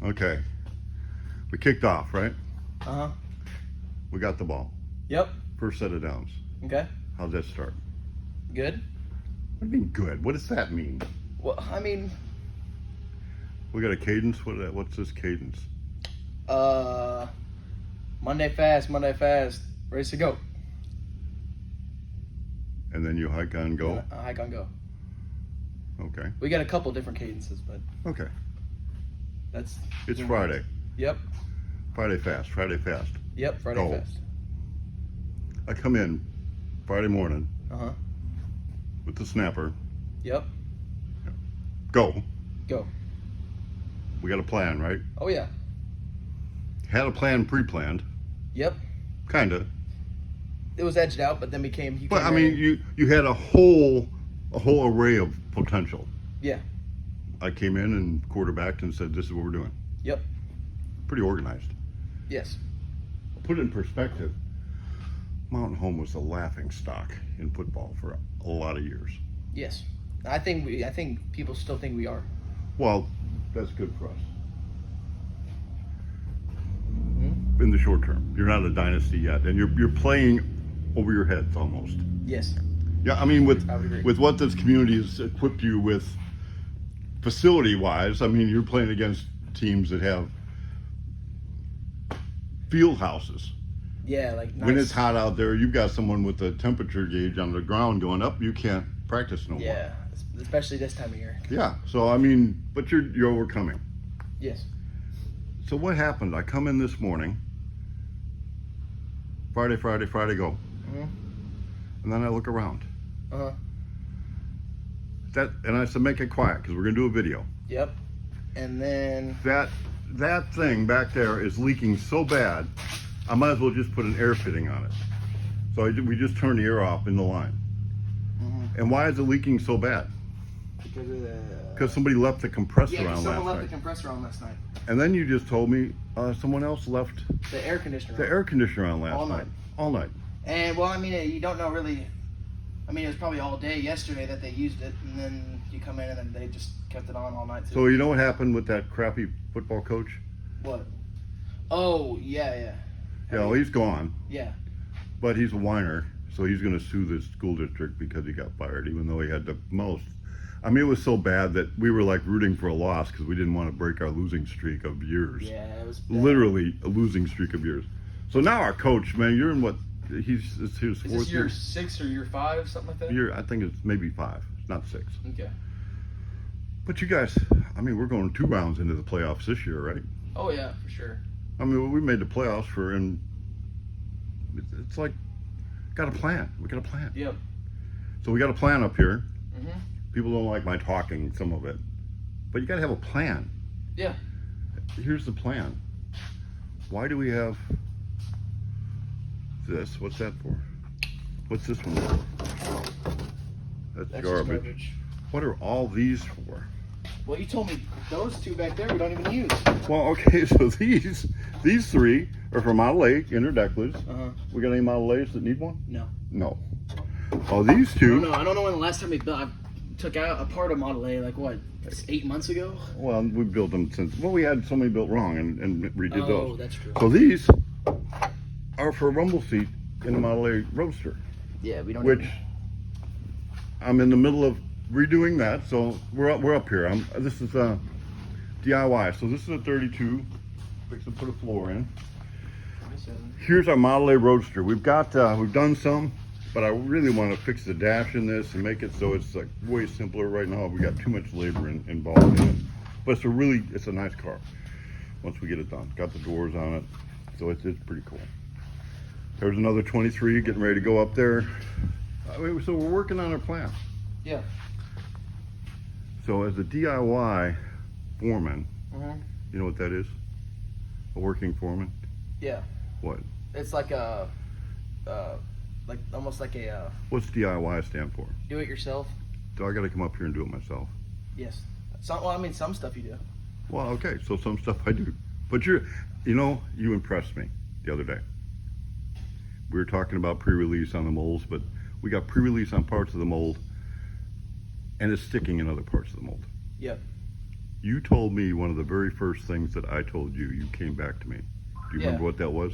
Okay. We kicked off, right? Uh-huh. We got the ball. Yep. First set of downs. Okay. How'd that start? Good. What do you mean good? What does that mean? Well, I mean, We got a cadence? What's this cadence? Monday fast, race to go. And then you hike on go? Yeah, hike on go. Okay. We got a couple different cadences, but Okay. that's... It's Friday. Yep. Friday fast. Friday fast. Yep, Friday Go. fast. I come in Friday morning Uh-huh. with the snapper. Yep. Go. Go. We got a plan, right? Oh, yeah. Had a plan pre-planned. Yep. Kinda. It was edged out, but then we came... But I mean, you had a whole array of potential. Yeah. I came in and quarterbacked and said, this is what we're doing. Yep. Pretty organized. Yes. Put it in perspective, Mountain Home was a laughing stock in football for a lot of years. Yes. I think people still think we are. Well, that's good for us. Mm-hmm. In the short term, you're not a dynasty yet, and you're playing over your heads almost. Yes. Yeah, I mean, I would agree. with what this community has equipped you with, facility-wise, I mean, you're playing against teams that have field houses. Yeah, like nice. When it's hot out there, you've got someone with a temperature gauge on the ground going up. You can't practice no more. Yeah, especially this time of year. Yeah. So I mean, but you're overcoming. Yes. So what happened? I come in this morning. Friday go. Mm-hmm. And then I look around. Uh-huh. And I said, make it quiet because we're gonna do a video. Yep. And then... That thing back there is leaking so bad, I might as well just put an air fitting on it. So we just turned the air off in the line. Mm-hmm. And why is it leaking so bad? Because somebody left the compressor on last night. someone left the compressor on last night. And then you just told me someone else left The air conditioner. the air conditioner on last All night. night. All night. And, well, I mean, you don't know really... I mean, it was probably all day yesterday that they used it, and then you come in and then they just kept it on all night, too. So you know what happened with that crappy football coach? What? Oh, yeah. Yeah, well, he's gone. Yeah. But he's a whiner, so he's going to sue the school district because he got fired, even though he had the most. I mean, it was so bad that we were like rooting for a loss because we didn't want to break our losing streak of years. Yeah, it was bad. Literally a losing streak of years. So now our coach, man, you're in what? It's his Is fourth this year year. 6 or year 5, something like that? I think it's maybe 5. It's not 6. Okay. But you guys, I mean, we're going 2 rounds into the playoffs this year, right? Oh, yeah, for sure. I mean, we made the playoffs and it's like, got a plan. We got a plan. Yep. So we got a plan up here. Mm-hmm. People don't like my talking, some of it. But you got to have a plan. Yeah. Here's the plan. Why do we have this? What's that for? What's this one for? That's garbage. What are all these for? Well, you told me those 2 back there we don't even use. Well, okay, so these 3 are for Model A inner decklers. Uh-huh. We got any Model A's that need one? No. No. Oh, these 2. I don't know when the last time we built. I took out a part of Model A, like what, 8 months ago? Well, we built them since. Well, we had so many built wrong and redid those. Oh, that's true. So these are for a rumble seat in a Model A Roadster, Yeah, we don't. which I'm in the middle of redoing that. So we're up here. This is DIY. So this is a 32. Fix to put a floor in. Here's our Model A Roadster. We've done some, but I really want to fix the dash in this and make it so it's like way simpler. Right now we got too much labor involved in it, but it's a nice car once we get it done. Got the doors on it, so it's pretty cool. There's another 23 getting ready to go up there. So we're working on our plan. Yeah. So as a DIY foreman, Mm-hmm. you know what that is? A working foreman? Yeah. What? It's like a, almost like a What's DIY stand for? do it yourself. Do I got to come up here and do it myself? Yes. Some stuff you do. Well, okay, so some stuff I do. But you impressed me the other day. We were talking about pre-release on the molds, but we got pre-release on parts of the mold, and it's sticking in other parts of the mold. Yep. You told me one of the very first things that I told you. You came back to me. Do you remember what that was?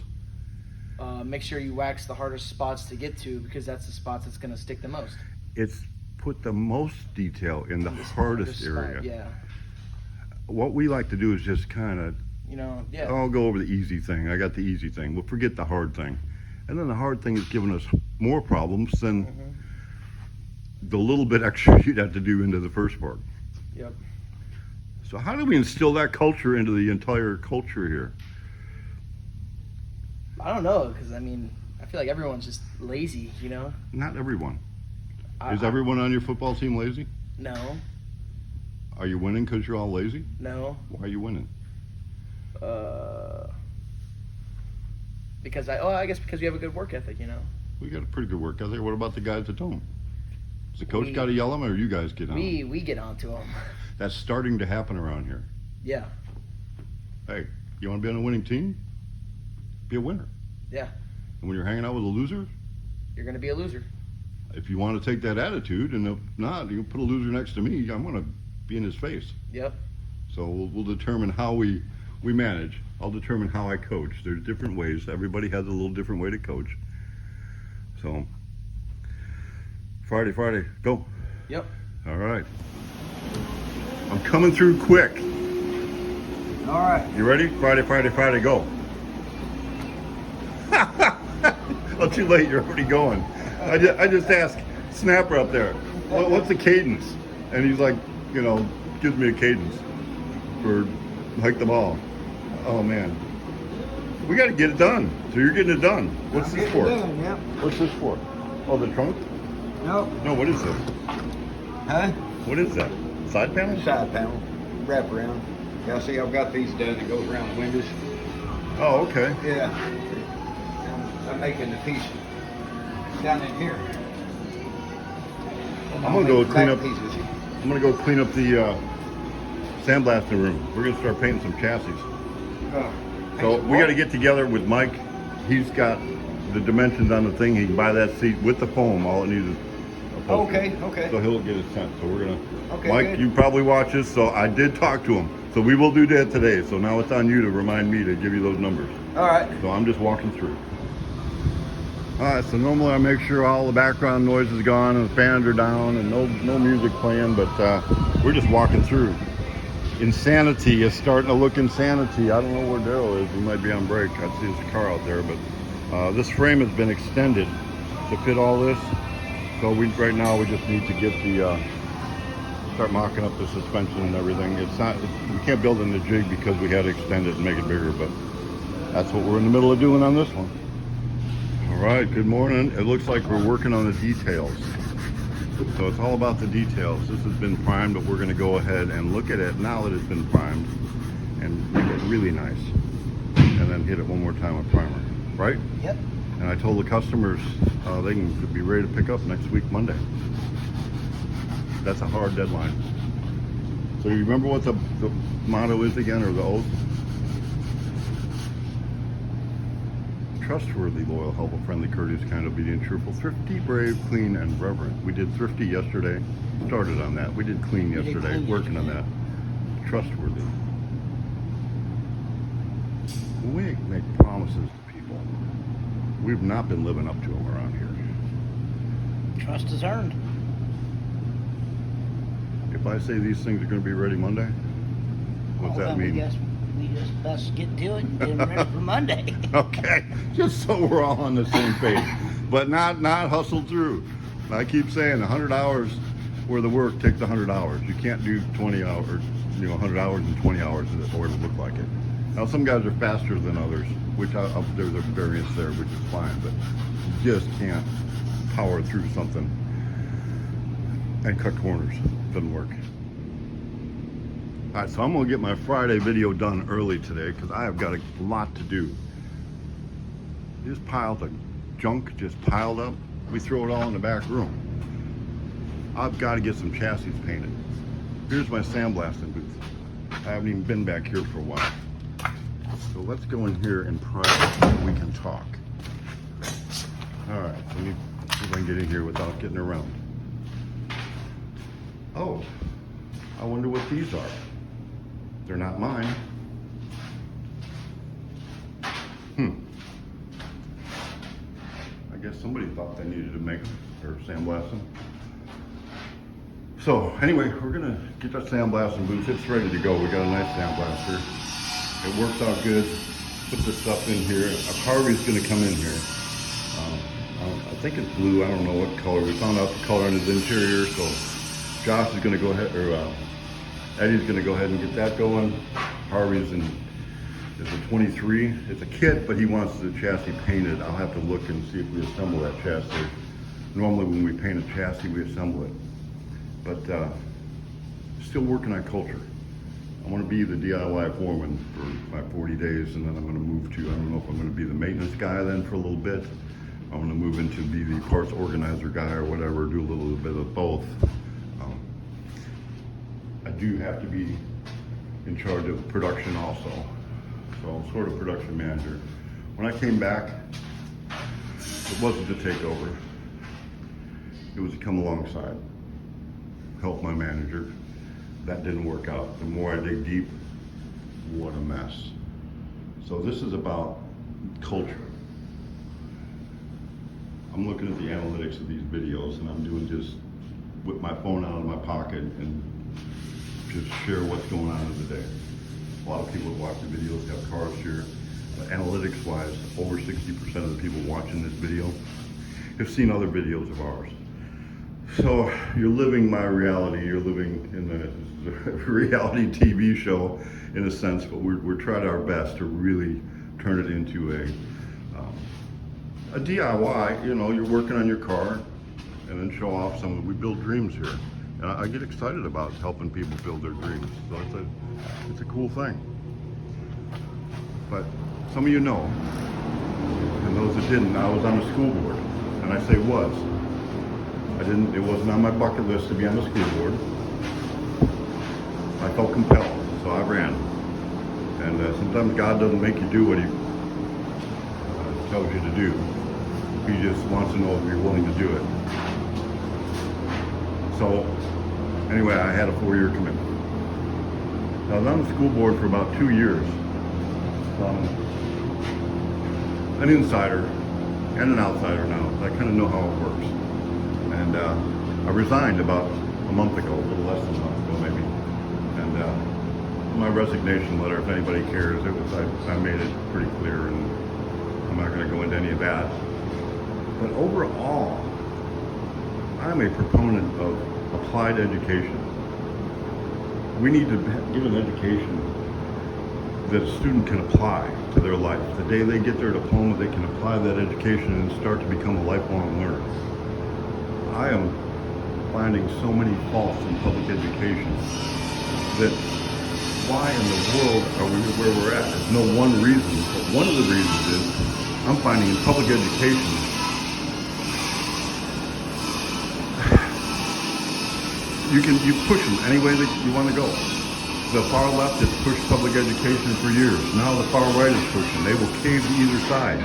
Make sure you wax the hardest spots to get to, because that's the spots that's going to stick the most. It's put the most detail in the hardest area. Spot, yeah. What we like to do is just kind of, Yeah. I'll go over the easy thing. I got the easy thing. We'll forget the hard thing. And then the hard thing is giving us more problems than the little bit extra you'd have to do into the first part. Yep. So how do we instill that culture into the entire culture here? I don't know, because I feel like everyone's just lazy, Not everyone. Is everyone on your football team lazy? No. Are you winning because you're all lazy? No. Why are you winning? Because I guess because we have a good work ethic, We got a pretty good work ethic. What about the guys that don't? Does the coach got to yell at them, or you guys get on them? We get onto them. That's starting to happen around here. Yeah. Hey, you want to be on a winning team? Be a winner. Yeah. And when you're hanging out with a loser, You're going to be a loser. if you want to take that attitude, and if not, you put a loser next to me, I'm going to be in his face. Yep. So we'll determine how we manage. I'll determine how I coach. There's different ways. Everybody has a little different way to coach. So Friday, go. Yep. All right. I'm coming through quick. All right. You ready? Friday, go. Oh, too late. You're already going. I just asked Snapper up there, what's the cadence? And he's like, gives me a cadence for hike the ball. Oh man, we got to get it done. So you're getting it done. What's this for? Yeah. What's this for? Oh, the trunk? No. No, what is this? Huh? What is that? Side panel? Side panel. Wrap around. Yeah, see, I've got these done. It goes around the windows. Oh, okay. Yeah. I'm making the piece down in here. I'm gonna go clean up. Pieces. I'm gonna go clean up the sandblasting room. We're gonna start painting some chassis. So we got to get together with Mike. He's got the dimensions on the thing. He can buy that seat with the foam. All it needs is Okay. So he'll get it sent. So we're gonna. Okay, Mike, good. you probably watch this. So I did talk to him. So we will do that today. So now it's on you to remind me to give you those numbers. All right. So I'm just walking through. All right. So normally I make sure all the background noise is gone and the fans are down and no music playing. But we're just walking through. Insanity is starting to look insanity. I don't know where Daryl is. He might be on break. I see his car out there. But this frame has been extended to fit all this. So right now we just need to get start mocking up the suspension and everything. We can't build in the jig because we had to extend it and make it bigger, but that's what we're in the middle of doing on this one. All right, good morning. It looks like we're working on the details. So it's all about the details. This has been primed, but we're gonna go ahead and look at it now that it's been primed and make it really nice. And then hit it one more time with primer, right? Yep. And I told the customers they can be ready to pick up next week, Monday. That's a hard deadline. So you remember what the motto is again, or the oath? Trustworthy, loyal, helpful, friendly, courteous, kind, obedient, truthful, thrifty, brave, clean, and reverent. We did thrifty yesterday. Started on that. We did clean yesterday. Working on that. Trustworthy. When we make promises to people, we've not been living up to them around here. Trust is earned. If I say these things are going to be ready Monday, what's that mean? We just best get to it and get them ready for Monday. Okay, just so we're all on the same page, but not hustled through. I keep saying 100 hours worth of work takes 100 hours. You can't do 20 hours, 100 hours in 20 hours or it'll look like it. Now some guys are faster than others, which there's a variance there, which is fine, but you just can't power through something and cut corners. Doesn't work. All right, so I'm gonna get my Friday video done early today because I have got a lot to do. This piles of junk just piled up. We throw it all in the back room. I've got to get some chassis painted. Here's my sandblasting booth. I haven't even been back here for a while. So let's go in here in private. We can talk. All right, let me see if I can get in here without getting around. Oh, I wonder what these are. They're not mine. I guess somebody thought they needed to make them or sandblast them. So anyway, we're gonna get that sandblasting booth. It's ready to go. We got a nice sandblaster. It works out good. Put this stuff in here. Harvey's gonna come in here. I think it's blue. I don't know what color. We found out the color on his interior, so Josh is gonna go ahead, or Eddie's gonna go ahead and get that going. Harvey's is a 23. It's a kit, but he wants the chassis painted. I'll have to look and see if we assemble that chassis. Normally when we paint a chassis, we assemble it. But still working on culture. I want to be the DIY foreman for my 40 days, and then I'm going to move to, I don't know if I'm going to be the maintenance guy then for a little bit. I'm going to move into be the parts organizer guy or whatever, do a little bit of both. I do have to be in charge of production also. So I'm sort of production manager. When I came back, it wasn't to take over. It was to come alongside, help my manager. That didn't work out. The more I dig deep, what a mess. So this is about culture. I'm looking at the analytics of these videos, and I'm doing just whip my phone out of my pocket and just share what's going on in the day. A lot of people that watch the videos have cars here. But analytics wise, over 60% of the people watching this video have seen other videos of ours. So you're living my reality. You're living in the reality TV show in a sense, but we're trying our best to really turn it into a DIY. You know, you're working on your car and then show off some. We build dreams here, and I get excited about helping people build their dreams. So it's a cool thing. But some of you know, and those that didn't, I was on the school board, and I say was. It wasn't on my bucket list to be on the school board. I felt compelled, so I ran. And sometimes God doesn't make you do what He tells you to do. He just wants to know if you're willing to do it. So, anyway, I had a 4-year commitment. I was on the school board for about 2 years. An insider and an outsider now. So I kind of know how it works. And I resigned about a month ago, a little less than a month ago maybe. And my resignation letter, if anybody cares, I made it pretty clear, and I'm not going to go into any of that. But overall, I'm a proponent of applied education. We need to give an education that a student can apply to their life. The day they get their diploma, they can apply that education and start to become a lifelong learner. I am finding so many faults in public education that why in the world are we where we're at? There's no one reason, but one of the reasons is I'm finding in public education you push them any way that you want to go. The far left has pushed public education for years. Now the far right is pushing. They will cave to either side.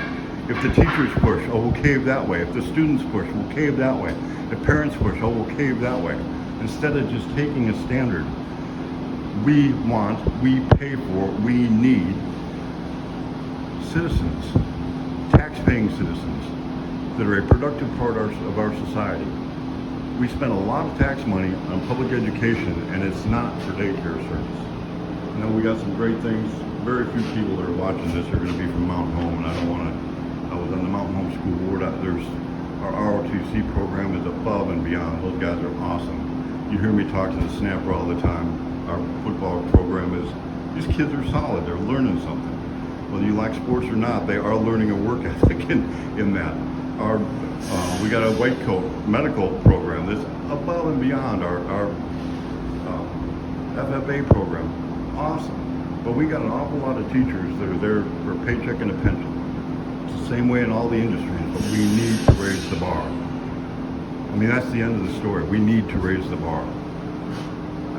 If the teachers push, oh, we'll cave that way. If the students push, we'll cave that way. If parents push, oh, we'll cave that way. Instead of just taking a standard, we pay for, we need citizens, tax-paying citizens that are a productive part of our society. We spend a lot of tax money on public education, and it's not for daycare service. You know, we got some great things. Very few people that are watching this are going to be from Mountain Home, and I don't want to. I was on the Mountain Home School Board. Our ROTC program is above and beyond. Those guys are awesome. You hear me talk to the snapper all the time. Our football program is, these kids are solid. They're learning something. Whether you like sports or not, they are learning a work ethic in that. We got a white coat medical program that's above and beyond our FFA program. Awesome. But we got an awful lot of teachers that are there for a paycheck and a pension. It's the same way in all the industries, but we need to raise the bar. I mean, that's the end of the story. We need to raise the bar.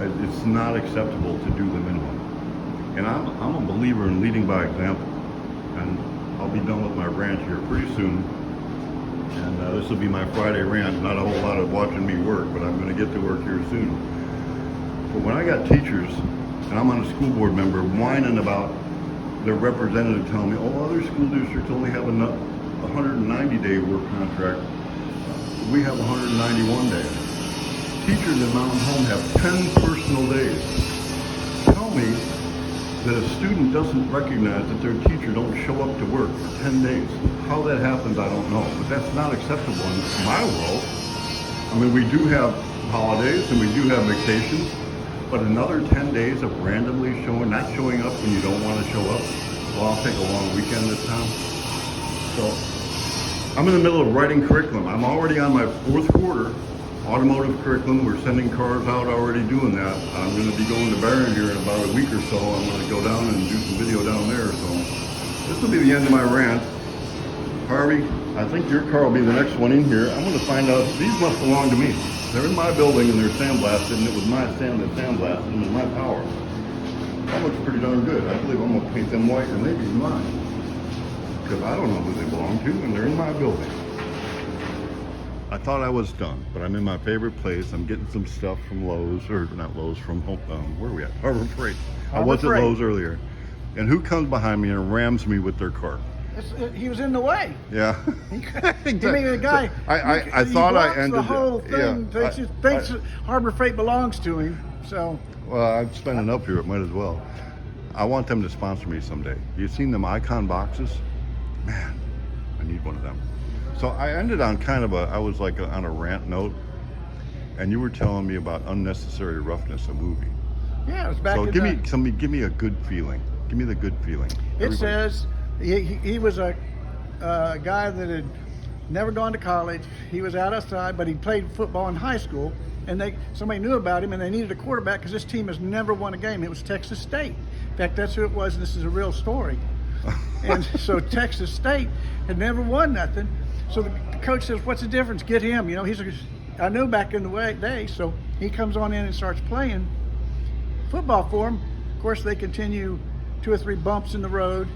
It's not acceptable to do the minimum. And I'm a believer in leading by example. And I'll be done with my rant here pretty soon. And this will be my Friday rant. Not a whole lot of watching me work, but I'm going to get to work here soon. But when I got teachers and I'm on a school board member whining about their representative telling me, oh, other school districts only have a 190-day work contract. We have 191 days. Teachers in Mountain Home have 10 personal days. Tell me that a student doesn't recognize that their teacher don't show up to work for 10 days. How that happens, I don't know, but that's not acceptable in my world. I mean, we do have holidays and we do have vacations, but another 10 days of randomly not showing up when you don't want to show up. Well, I'll take a long weekend this time. So I'm in the middle of writing curriculum. I'm already on my 4th quarter automotive curriculum. We're sending cars out, already doing that. I'm going to be going to Barron here in about a week or so. I'm going to go down and do some video down there. So this will be the end of my rant. Harvey, I think your car will be the next one in here. I'm going to find out, these must belong to me. They're in my building and they're sandblasted, and it was my sand that sandblasted them, and my power. That looks pretty darn good. I believe I'm going to paint them white, and maybe mine. Because I don't know who they belong to, and they're in my building. I thought I was done, but I'm in my favorite place. I'm getting some stuff from Lowe's, or not Lowe's, from where are we at? Harbor Freight. I was at Lowe's earlier. And who comes behind me and rams me with their car? He was in the way. Yeah. You mean the guy? So I thought I ended the whole thing. Yeah, Thinks Harbor Freight belongs to him. So. Well, I'm spending up here. It might as well. I want them to sponsor me someday. You've seen them Icon boxes? Man, I need one of them. So I ended on I was like on a rant note, and you were telling me about Unnecessary Roughness, a movie. Yeah, it was back so in give me a good feeling. Give me the good feeling. It says he was a guy that had never gone to college. He was outside, but he played football in high school, and somebody knew about him, and they needed a quarterback because this team has never won a game. It was Texas State. In fact, that's who it was, and this is a real story. And so Texas State had never won nothing. So the coach says, what's the difference? Get him. You know, I knew back in the day. So he comes on in and starts playing football for him. Of course, they continue 2 or 3 bumps in the road.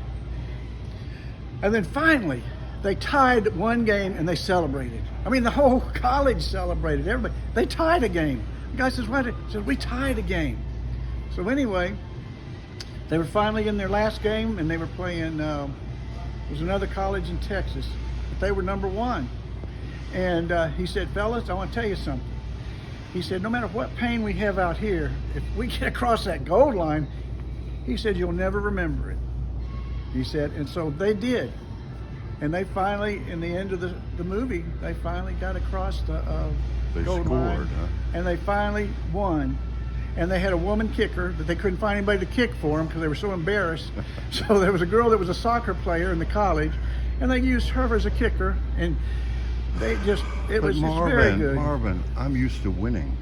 And then finally, they tied one game and they celebrated. I mean, the whole college celebrated. Everybody. They tied a game. The guy says, what? He says, we tied a game. So anyway, they were finally in their last game, and they were playing, it was another college in Texas. They were number 1. And he said, fellas, I want to tell you something. He said, no matter what pain we have out here, if we get across that goal line, he said, you'll never remember it. He said, and so they did. And they finally, in the end of the movie, they finally got across the goal line. Huh? And they finally won. And they had a woman kicker that they couldn't find anybody to kick for them because they were so embarrassed. So there was a girl that was a soccer player in the college, and they used her as a kicker, and it was very good. Marvin, I'm used to winning.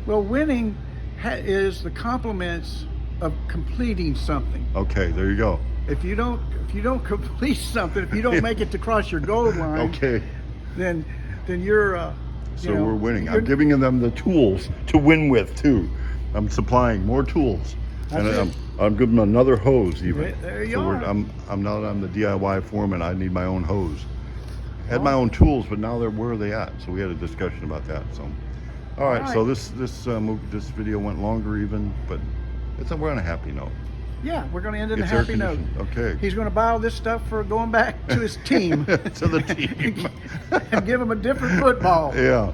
Well, winning is the compliments of completing something. Okay, there you go. If you don't complete something, if you don't make it to cross your goal line, Okay. then you're So we're winning. I'm giving them the tools to win with too. I'm supplying more tools, and I'm giving them another hose even. There you are. I'm the DIY foreman. I need my own hose. I had my own tools, but now where are they at? So we had a discussion about that. So, all right. So this video went longer even, but we're on a happy note. Yeah, we're going to end in a It's happy note. Okay. He's going to buy all this stuff for going back to his team. To the team. And give him a different football. Yeah.